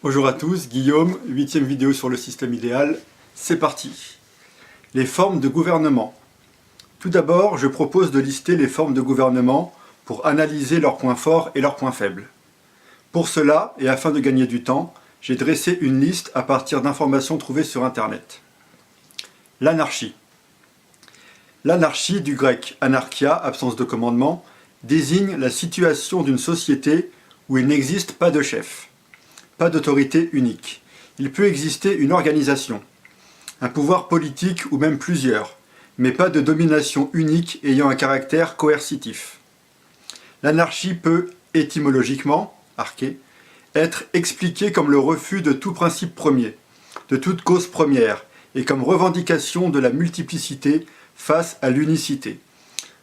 Bonjour à tous, Guillaume, 8e vidéo sur le système idéal, c'est parti. Les formes de gouvernement. Tout d'abord, je propose de lister les formes de gouvernement pour analyser leurs points forts et leurs points faibles. Pour cela, et afin de gagner du temps, j'ai dressé une liste à partir d'informations trouvées sur Internet. L'anarchie. L'anarchie, du grec anarchia, absence de commandement, désigne la situation d'une société où il n'existe pas de chef. Pas d'autorité unique. Il peut exister une organisation, un pouvoir politique ou même plusieurs, mais pas de domination unique ayant un caractère coercitif. L'anarchie peut, étymologiquement, arché, être expliquée comme le refus de tout principe premier, de toute cause première, et comme revendication de la multiplicité face à l'unicité.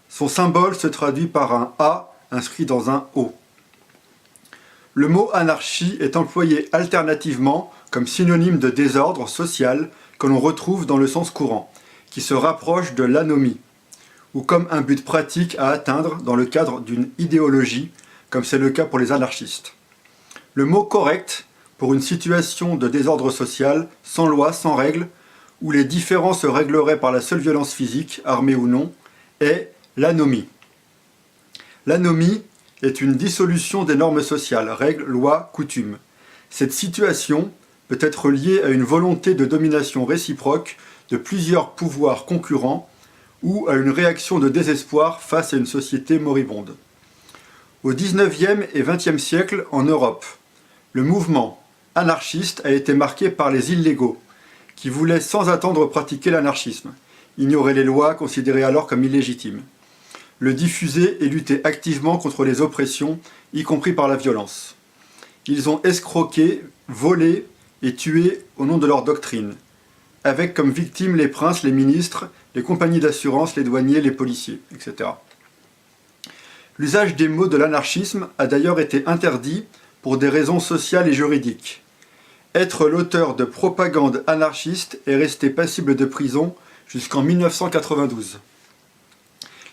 Son symbole se traduit par un A inscrit dans un O. Le mot anarchie est employé alternativement comme synonyme de désordre social que l'on retrouve dans le sens courant, qui se rapproche de l'anomie, ou comme un but pratique à atteindre dans le cadre d'une idéologie, comme c'est le cas pour les anarchistes. Le mot correct, pour une situation de désordre social, sans loi, sans règle, où les différends se régleraient par la seule violence physique, armée ou non, est l'anomie. L'anomie est une dissolution des normes sociales, règles, lois, coutumes. Cette situation peut être liée à une volonté de domination réciproque de plusieurs pouvoirs concurrents ou à une réaction de désespoir face à une société moribonde. Au XIXe et XXe siècle, en Europe, le mouvement anarchiste a été marqué par les illégaux, qui voulaient sans attendre pratiquer l'anarchisme, ignorer les lois considérées alors comme illégitimes, le diffuser et lutter activement contre les oppressions, y compris par la violence. Ils ont escroqué, volé et tué au nom de leur doctrine, avec comme victimes les princes, les ministres, les compagnies d'assurance, les douaniers, les policiers, etc. L'usage des mots de l'anarchisme a d'ailleurs été interdit pour des raisons sociales et juridiques. Être l'auteur de propagande anarchiste est resté passible de prison jusqu'en 1992.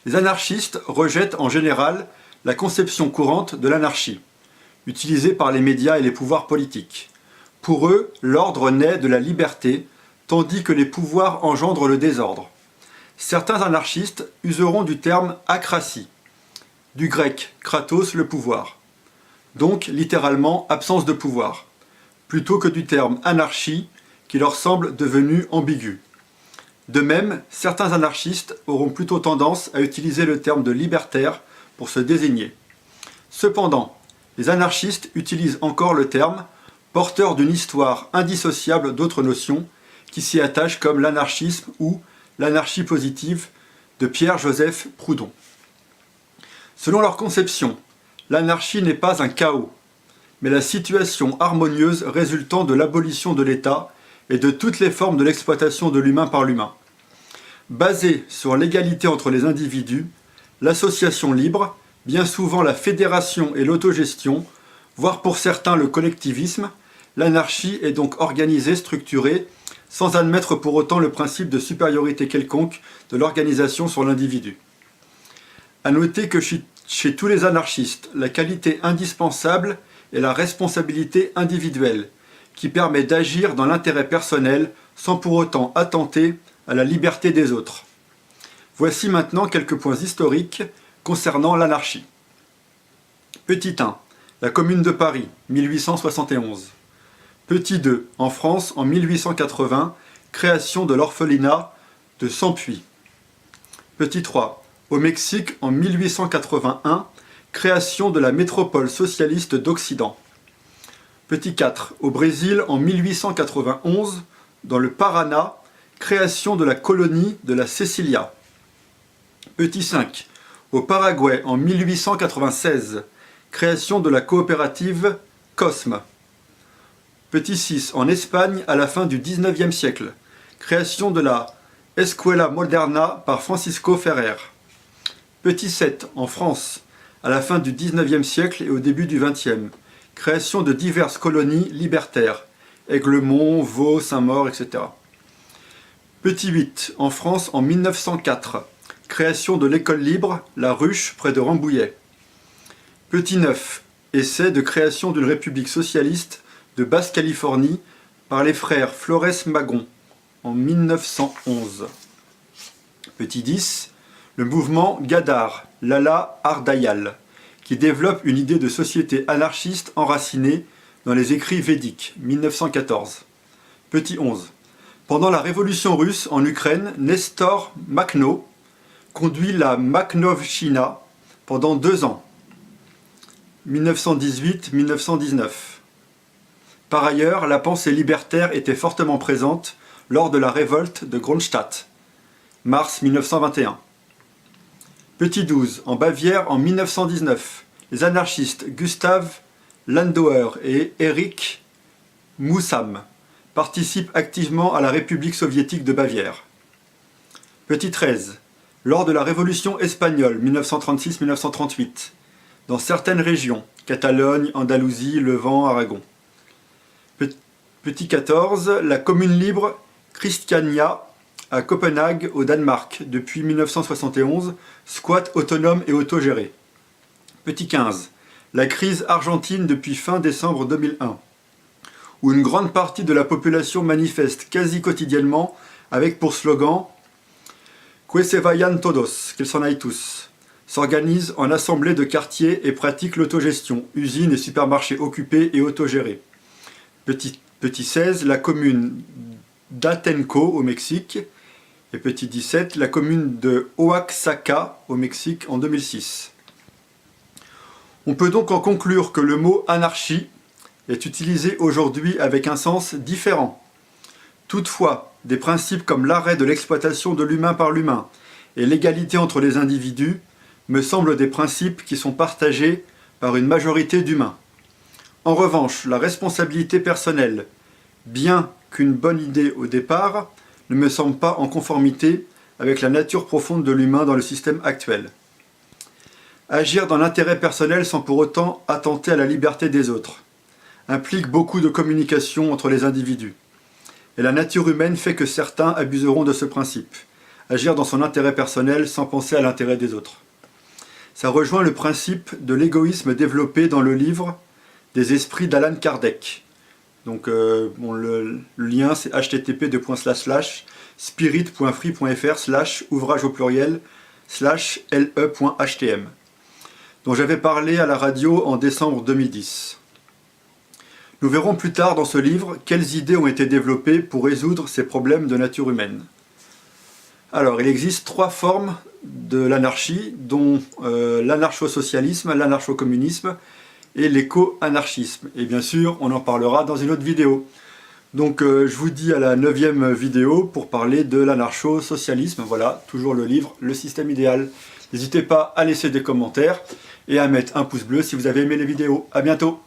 Les anarchistes rejettent en général la conception courante de l'anarchie, utilisée par les médias et les pouvoirs politiques. Pour eux, l'ordre naît de la liberté, tandis que les pouvoirs engendrent le désordre. Certains anarchistes useront du terme acratie, du grec kratos, le pouvoir, donc littéralement absence de pouvoir, plutôt que du terme anarchie qui leur semble devenu ambigu. De même, certains anarchistes auront plutôt tendance à utiliser le terme de libertaire pour se désigner. Cependant, les anarchistes utilisent encore le terme porteur d'une histoire indissociable d'autres notions qui s'y attachent comme l'anarchisme ou l'anarchie positive de Pierre-Joseph Proudhon. Selon leur conception, l'anarchie n'est pas un chaos, mais la situation harmonieuse résultant de l'abolition de l'État et de toutes les formes de l'exploitation de l'humain par l'humain. Basée sur l'égalité entre les individus, l'association libre, bien souvent la fédération et l'autogestion, voire pour certains le collectivisme, l'anarchie est donc organisée, structurée, sans admettre pour autant le principe de supériorité quelconque de l'organisation sur l'individu. À noter que chez tous les anarchistes, la qualité indispensable est la responsabilité individuelle, qui permet d'agir dans l'intérêt personnel sans pour autant attenter à la liberté des autres. Voici maintenant quelques points historiques concernant l'anarchie. Petit 1. La Commune de Paris, 1871. Petit 2. En France, en 1880, création de l'orphelinat de Sampuy. Petit 3. Au Mexique, en 1881, création de la métropole socialiste d'Occident. Petit 4. Au Brésil, en 1891, dans le Paraná, création de la colonie de la Cecilia. Petit 5. Au Paraguay, en 1896, création de la coopérative COSME. Petit 6. En Espagne, à la fin du XIXe siècle, création de la Escuela Moderna par Francisco Ferrer. Petit 7. En France, à la fin du XIXe siècle et au début du XXe, création de diverses colonies libertaires, Aiglemont, Vaud, Saint-Maur, etc. Petit 8. En France, en 1904, création de l'école libre, La Ruche, près de Rambouillet. Petit 9. Essai de création d'une république socialiste de Basse-Californie par les frères Flores Magón en 1911. Petit 10. Le mouvement Ghadar, Lala Hardayal, qui développe une idée de société anarchiste enracinée dans les écrits védiques, 1914. Petit 11. Pendant la révolution russe en Ukraine, Nestor Makhno conduit la Makhnovchina pendant 2 ans, 1918-1919. Par ailleurs, la pensée libertaire était fortement présente lors de la révolte de Kronstadt, mars 1921. Petit 12. En Bavière en 1919, les anarchistes Gustav Landauer et Erich Moussam participent activement à la République soviétique de Bavière. Petit 13. Lors de la Révolution espagnole 1936-1938, dans certaines régions, Catalogne, Andalousie, Levant, Aragon. Petit 14. La commune libre Christiania à Copenhague, au Danemark, depuis 1971, squat autonome et autogéré. Petit 15. La crise argentine depuis fin décembre 2001, où une grande partie de la population manifeste quasi quotidiennement avec pour slogan « Que se vayan todos », qu'ils s'en aillent tous, s'organise en assemblée de quartier et pratique l'autogestion, usines et supermarchés occupés et autogérés. Petit 16. La commune d'Atenco au Mexique. Et petit 17, la commune de Oaxaca au Mexique en 2006. On peut donc en conclure que le mot anarchie est utilisé aujourd'hui avec un sens différent. Toutefois, des principes comme l'arrêt de l'exploitation de l'humain par l'humain et l'égalité entre les individus me semblent des principes qui sont partagés par une majorité d'humains. En revanche, la responsabilité personnelle, bien qu'une bonne idée au départ, ne me semble pas en conformité avec la nature profonde de l'humain dans le système actuel. Agir dans l'intérêt personnel sans pour autant attenter à la liberté des autres implique beaucoup de communication entre les individus. Et la nature humaine fait que certains abuseront de ce principe. Agir dans son intérêt personnel sans penser à l'intérêt des autres. Ça rejoint le principe de l'égoïsme développé dans le livre des esprits d'Alan Kardec. Donc le lien c'est http://spirit.free.fr/ouvrage au pluriel /le.htm dont j'avais parlé à la radio en décembre 2010. Nous verrons plus tard dans ce livre quelles idées ont été développées pour résoudre ces problèmes de nature humaine. Alors, il existe 3 formes de l'anarchie, dont l'anarcho-socialisme, l'anarcho-communisme et l'éco-anarchisme. Et bien sûr, on en parlera dans une autre vidéo. Donc je vous dis à la 9e vidéo pour parler de l'anarcho-socialisme. Voilà, toujours le livre Le système idéal. N'hésitez pas à laisser des commentaires et à mettre un pouce bleu si vous avez aimé les vidéos. A bientôt!